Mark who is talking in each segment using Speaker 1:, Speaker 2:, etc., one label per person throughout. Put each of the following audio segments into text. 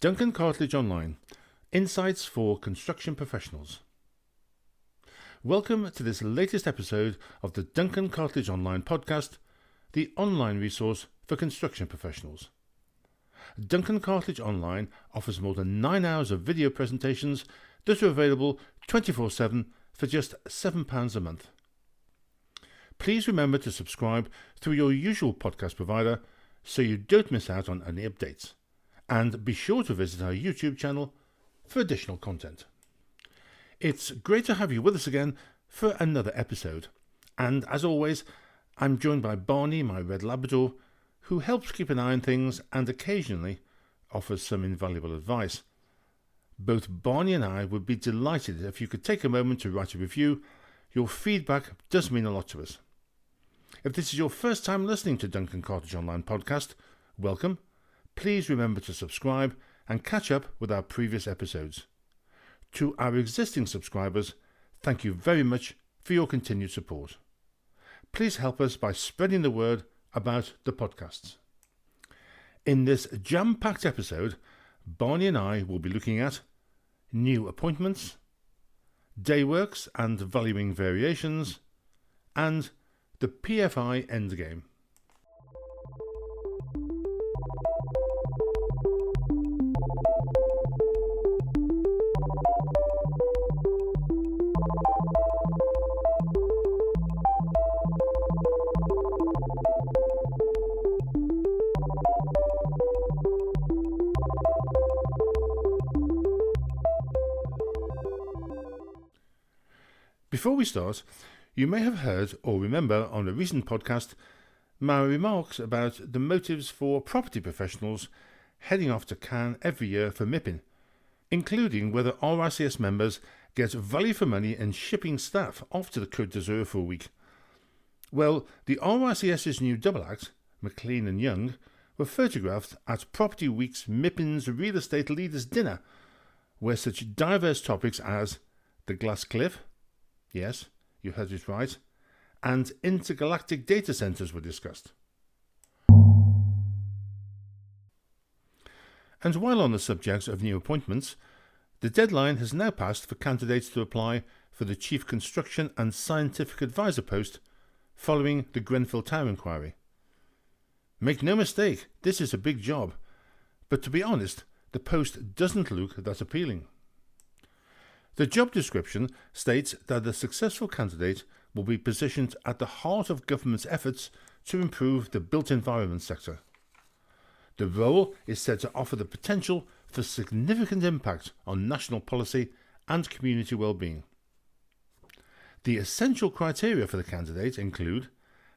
Speaker 1: Duncan Cartlidge Online, Insights for Construction Professionals. Welcome to this latest episode of the Duncan Cartlidge Online podcast, the online resource for construction professionals. Duncan Cartlidge Online offers more than 9 hours of video presentations that are available 24/7 for just £7 a month. Please remember to subscribe through your usual podcast provider so you don't miss out on any updates. And be sure to visit our YouTube channel for additional content. It's great to have you with us again for another episode. And as always, I'm joined by Barney, my red Labrador, who helps keep an eye on things and occasionally offers some invaluable advice. Both Barney and I would be delighted if you could take a moment to write a review. Your feedback does mean a lot to us. If this is your first time listening to Duncan Cartlidge Online podcast, welcome. Please remember to subscribe and catch up with our previous episodes. To our existing subscribers, thank you very much for your continued support. Please help us by spreading the word about the podcasts. In this jam-packed episode, Barney and I will be looking at new appointments, Dayworks and valuing variations, and the PFI endgame. Before we start, you may have heard or remember on a recent podcast my remarks about the motives for property professionals heading off to Cannes every year for MIPIM, including whether RICS members get value for money in shipping staff off to the Côte d'Azur for a week. Well, the RICS's new double act, McLean and Young, were photographed at Property Week's MIPIM's Real Estate Leaders Dinner, where such diverse topics as the Glass Cliff, yes, you heard it right, and intergalactic data centers were discussed. And while on the subject of new appointments, the deadline has now passed for candidates to apply for the Chief Construction and Scientific Advisor post following the Grenfell Tower inquiry. Make no mistake, this is a big job, but to be honest, the post doesn't look that appealing. The job description states that the successful candidate will be positioned at the heart of government's efforts to improve the built environment sector. The role is said to offer the potential for significant impact on national policy and community well-being. The essential criteria for the candidate include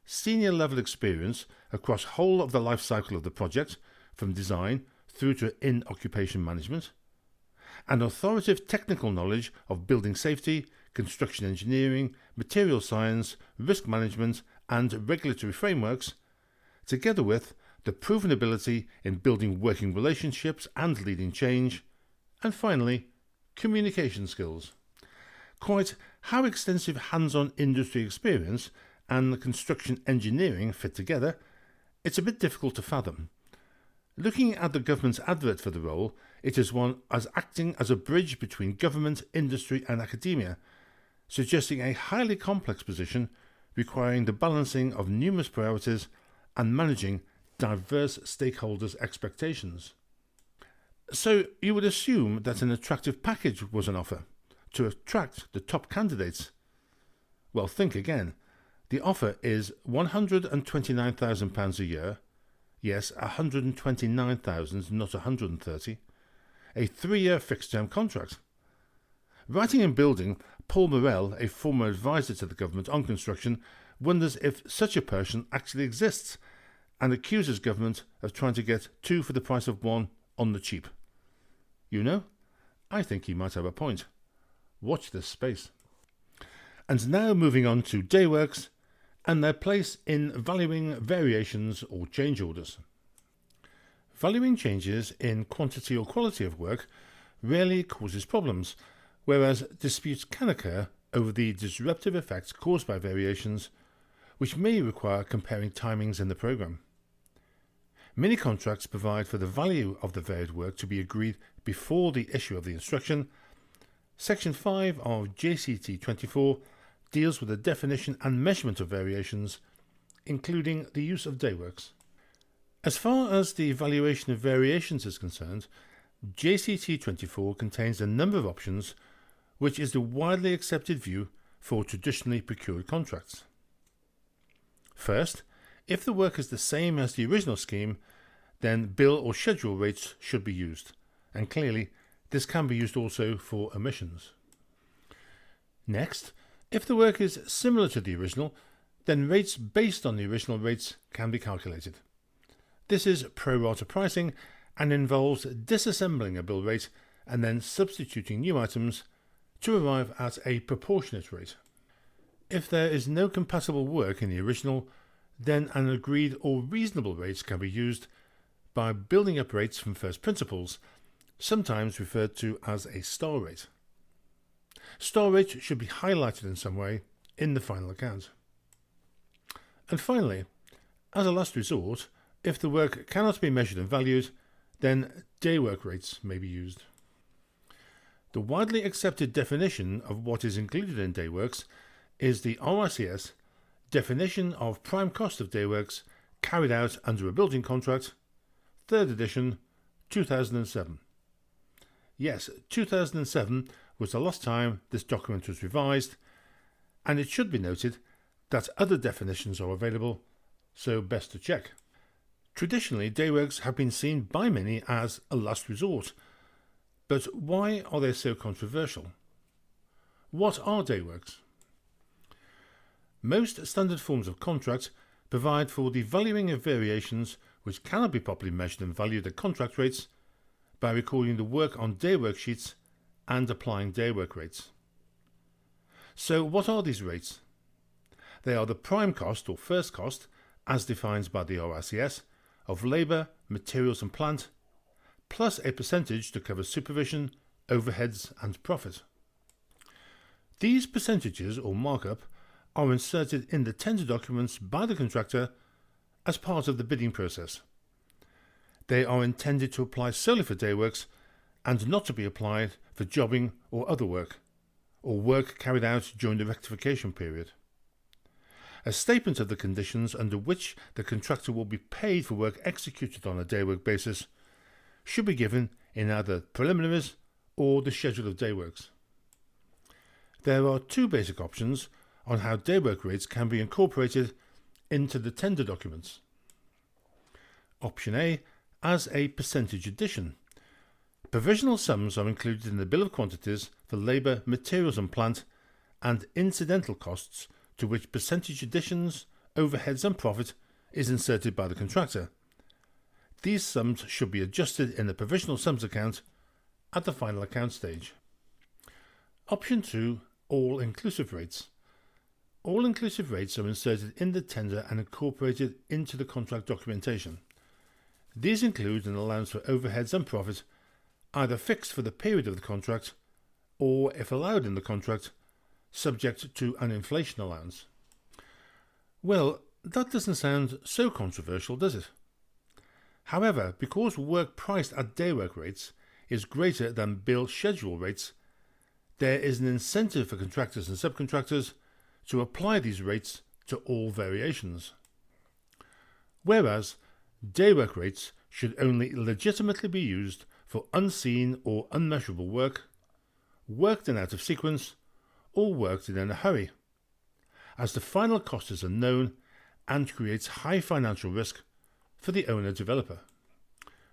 Speaker 1: senior level experience across whole of the life cycle of the project, from design through to in-occupation management, an authoritative technical knowledge of building safety, construction engineering, material science, risk management and regulatory frameworks, together with the proven ability in building working relationships and leading change, and finally, communication skills. Quite how extensive hands-on industry experience and construction engineering fit together, it's a bit difficult to fathom. Looking at the government's advert for the role, it is one as acting as a bridge between government, industry and academia, suggesting a highly complex position requiring the balancing of numerous priorities and managing diverse stakeholders' expectations. So you would assume that an attractive package was on offer to attract the top candidates. Well, think again. The offer is £129,000 a year. Yes, 129,000, not 130. A 3-year fixed-term contract. Writing and building, Paul Morell, a former advisor to the government on construction, wonders if such a person actually exists and accuses government of trying to get 2 for the price of 1 on the cheap. You know, I think he might have a point. Watch this space. And now moving on to Dayworks and their place in valuing variations or change orders. Valuing changes in quantity or quality of work rarely causes problems, whereas disputes can occur over the disruptive effects caused by variations, which may require comparing timings in the programme. Many contracts provide for the value of the varied work to be agreed before the issue of the instruction. Section 5 of JCT 24 deals with the definition and measurement of variations, including the use of Dayworks. As far as the evaluation of variations is concerned, JCT 24 contains a number of options, which is the widely accepted view for traditionally procured contracts. First, if the work is the same as the original scheme, then bill or schedule rates should be used, and clearly this can be used also for omissions. Next, if the work is similar to the original, then rates based on the original rates can be calculated. This is pro rata pricing and involves disassembling a bill rate and then substituting new items to arrive at a proportionate rate. If there is no compatible work in the original, then an agreed or reasonable rate can be used by building up rates from first principles, sometimes referred to as a star rate. Star rate should be highlighted in some way in the final account. And finally, as a last resort, if the work cannot be measured and valued, then daywork rates may be used. The widely accepted definition of what is included in dayworks is the RICS Definition of Prime Cost of Dayworks Carried Out Under a Building Contract, 3rd edition, 2007. Yes, 2007 was the last time this document was revised, and it should be noted that other definitions are available, so best to check. Traditionally, dayworks have been seen by many as a last resort, but why are they so controversial? What are dayworks? Most standard forms of contract provide for the valuing of variations which cannot be properly measured and valued at contract rates by recording the work on daywork sheets and applying daywork rates. So what are these rates? They are the prime cost or first cost, as defined by the RICS, of labour, materials and plant, plus a percentage to cover supervision, overheads and profit. These percentages or markup are inserted in the tender documents by the contractor as part of the bidding process. They are intended to apply solely for dayworks and not to be applied for jobbing or other work, or work carried out during the rectification period. A statement of the conditions under which the contractor will be paid for work executed on a daywork basis should be given in either preliminaries or the schedule of dayworks. There are two basic options on how daywork rates can be incorporated into the tender documents. Option A, as a percentage addition. Provisional sums are included in the bill of quantities for labour, materials and plant, and incidental costs to which percentage additions, overheads and profit is inserted by the contractor. These sums should be adjusted in the provisional sums account at the final account stage. Option 2, all-inclusive rates. All-inclusive rates are inserted in the tender and incorporated into the contract documentation. These include an allowance for overheads and profit, either fixed for the period of the contract or, if allowed in the contract, subject to an inflation allowance. Well, that doesn't sound so controversial, does it? However, because work priced at daywork rates is greater than bill schedule rates, there is an incentive for contractors and subcontractors to apply these rates to all variations. Whereas daywork rates should only legitimately be used for unseen or unmeasurable work, work done out of sequence, or work done in a hurry, as the final cost is unknown and creates high financial risk for the owner-developer.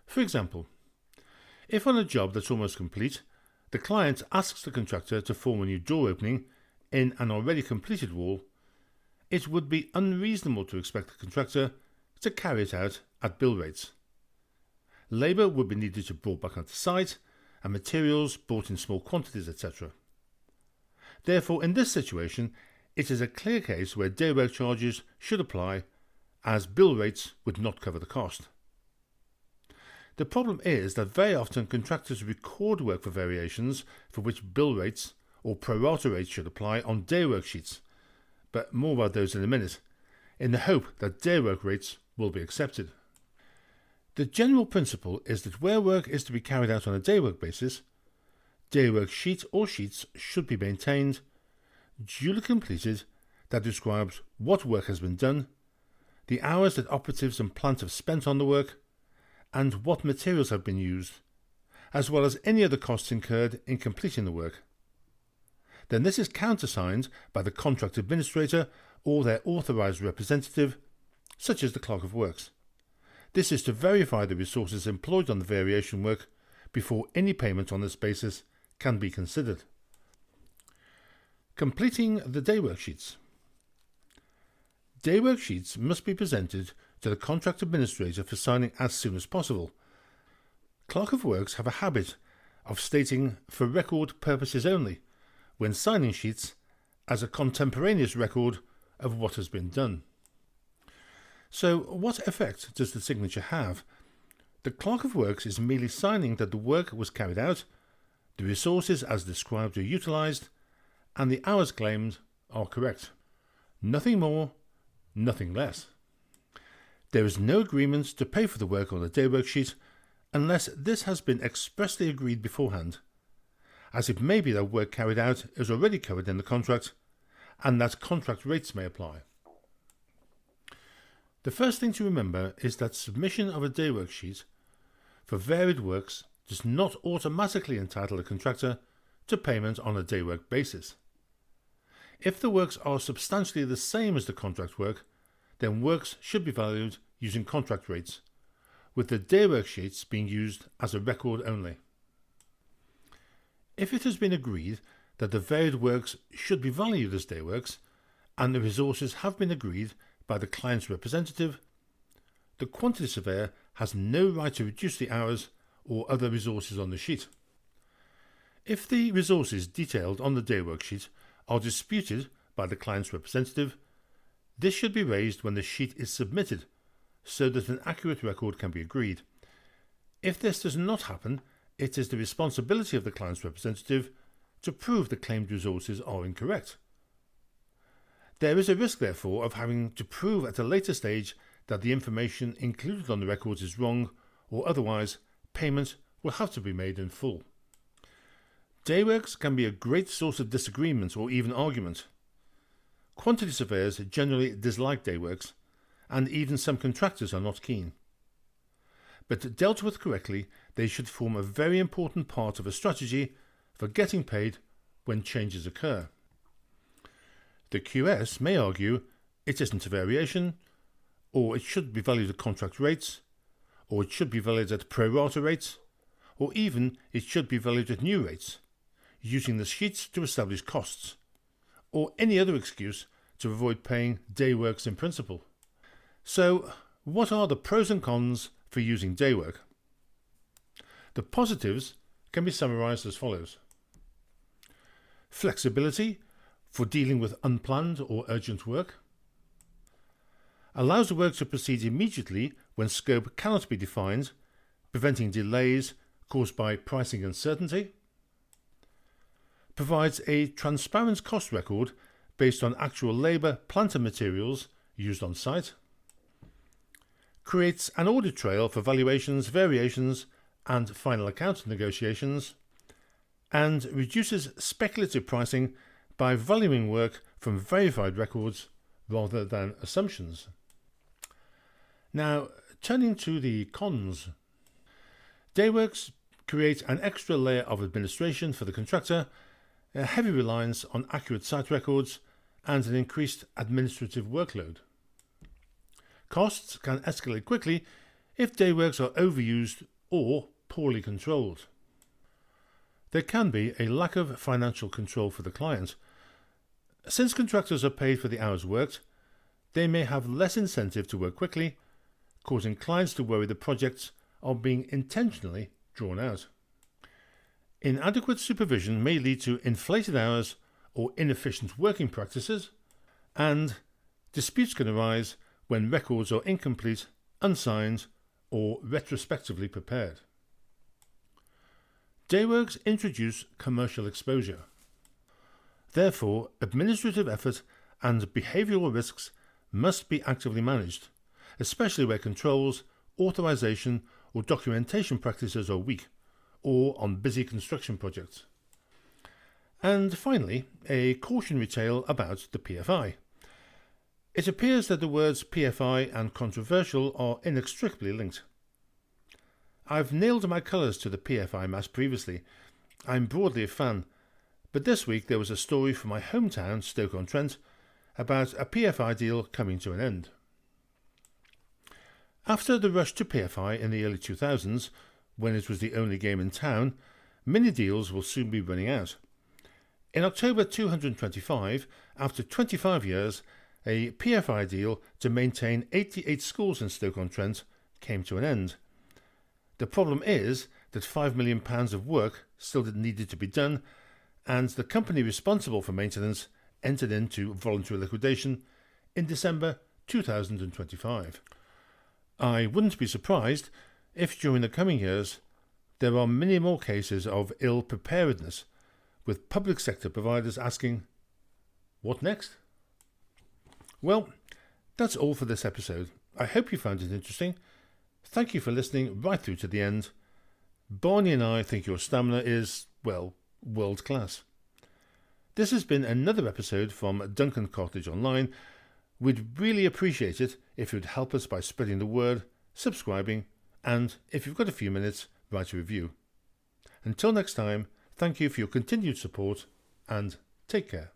Speaker 1: For example, if on a job that's almost complete, the client asks the contractor to form a new door opening in an already completed wall, it would be unreasonable to expect the contractor to carry it out at bill rates. Labour would be needed to brought back onto site, and materials bought in small quantities, etc. Therefore, in this situation, it is a clear case where daywork charges should apply, as bill rates would not cover the cost. The problem is that very often contractors record work for variations for which bill rates or pro rata rates should apply on daywork sheets, but more about those in a minute, in the hope that daywork rates will be accepted. The general principle is that where work is to be carried out on a daywork basis, daywork sheet or sheets should be maintained, duly completed, that describes what work has been done, the hours that operatives and plant have spent on the work, and what materials have been used, as well as any other costs incurred in completing the work. Then this is countersigned by the contract administrator or their authorised representative, such as the clerk of works. This is to verify the resources employed on the variation work before any payment on this basis can be considered. Completing the daywork sheets. Daywork sheets must be presented to the contract administrator for signing as soon as possible. Clerk of Works have a habit of stating "for record purposes only" when signing sheets as a contemporaneous record of what has been done. So what effect does the signature have? The Clerk of Works is merely signing that the work was carried out, the resources as described are utilised, and the hours claimed are correct. Nothing more, nothing less. There is no agreement to pay for the work on the daywork sheet unless this has been expressly agreed beforehand, as it may be that work carried out is already covered in the contract and that contract rates may apply. The first thing to remember is that submission of a daywork sheet for varied works does not automatically entitle a contractor to payment on a daywork basis. If the works are substantially the same as the contract work, then works should be valued using contract rates, with the daywork sheets being used as a record only. If it has been agreed that the varied works should be valued as dayworks, and the resources have been agreed by the client's representative, the quantity surveyor has no right to reduce the hours or other resources on the sheet. If the resources detailed on the daywork sheet are disputed by the client's representative, this should be raised when the sheet is submitted so that an accurate record can be agreed. If this does not happen, it is the responsibility of the client's representative to prove the claimed resources are incorrect. There is a risk, therefore, of having to prove at a later stage that the information included on the records is wrong, or otherwise payment will have to be made in full. Dayworks can be a great source of disagreement or even argument. Quantity surveyors generally dislike dayworks, and even some contractors are not keen. But dealt with correctly, they should form a very important part of a strategy for getting paid when changes occur. The QS may argue it isn't a variation, or it should be valued at contract rates, or it should be valued at pro rata rates, or even it should be valued at new rates, using the sheets to establish costs, or any other excuse to avoid paying dayworks in principle. So, what are the pros and cons for using daywork? The positives can be summarised as follows. Flexibility for dealing with unplanned or urgent work. Allows the work to proceed immediately when scope cannot be defined, preventing delays caused by pricing uncertainty. Provides a transparent cost record based on actual labour, plant and materials used on site. Creates an audit trail for valuations, variations and final account negotiations, and reduces speculative pricing by valuing work from verified records rather than assumptions. Now, turning to the cons. Dayworks create an extra layer of administration for the contractor, a heavy reliance on accurate site records, and an increased administrative workload. Costs can escalate quickly if dayworks are overused or poorly controlled. There can be a lack of financial control for the client. Since contractors are paid for the hours worked, they may have less incentive to work quickly, causing clients to worry the projects are being intentionally drawn out. Inadequate supervision may lead to inflated hours or inefficient working practices, and disputes can arise when records are incomplete, unsigned, or retrospectively prepared. Dayworks introduce commercial exposure. Therefore, administrative effort and behavioural risks must be actively managed, especially where controls authorization or documentation practices are weak, or on busy construction projects. And finally, a cautionary tale about the PFI. It appears that the words PFI and controversial are inextricably linked. I've nailed my colours to the PFI mast previously. I'm broadly a fan, but this week there was a story from my hometown, Stoke-on-Trent, about a PFI deal coming to an end. After the rush to PFI in the early 2000s, when it was the only game in town, mini deals will soon be running out. In October 225, after 25 years, a PFI deal to maintain 88 schools in Stoke-on-Trent came to an end. The problem is that £5 million of work still needed to be done, and the company responsible for maintenance entered into voluntary liquidation in December 2025. I wouldn't be surprised if during the coming years there are many more cases of ill preparedness, with public sector providers asking, what next? Well, that's all for this episode. I hope you found it interesting. Thank you for listening right through to the end. Barney and I think your stamina is, well, world class. This has been another episode from Duncan Cartlidge Online. We'd really appreciate it if you'd help us by spreading the word, subscribing, and if you've got a few minutes, write a review. Until next time, thank you for your continued support and take care.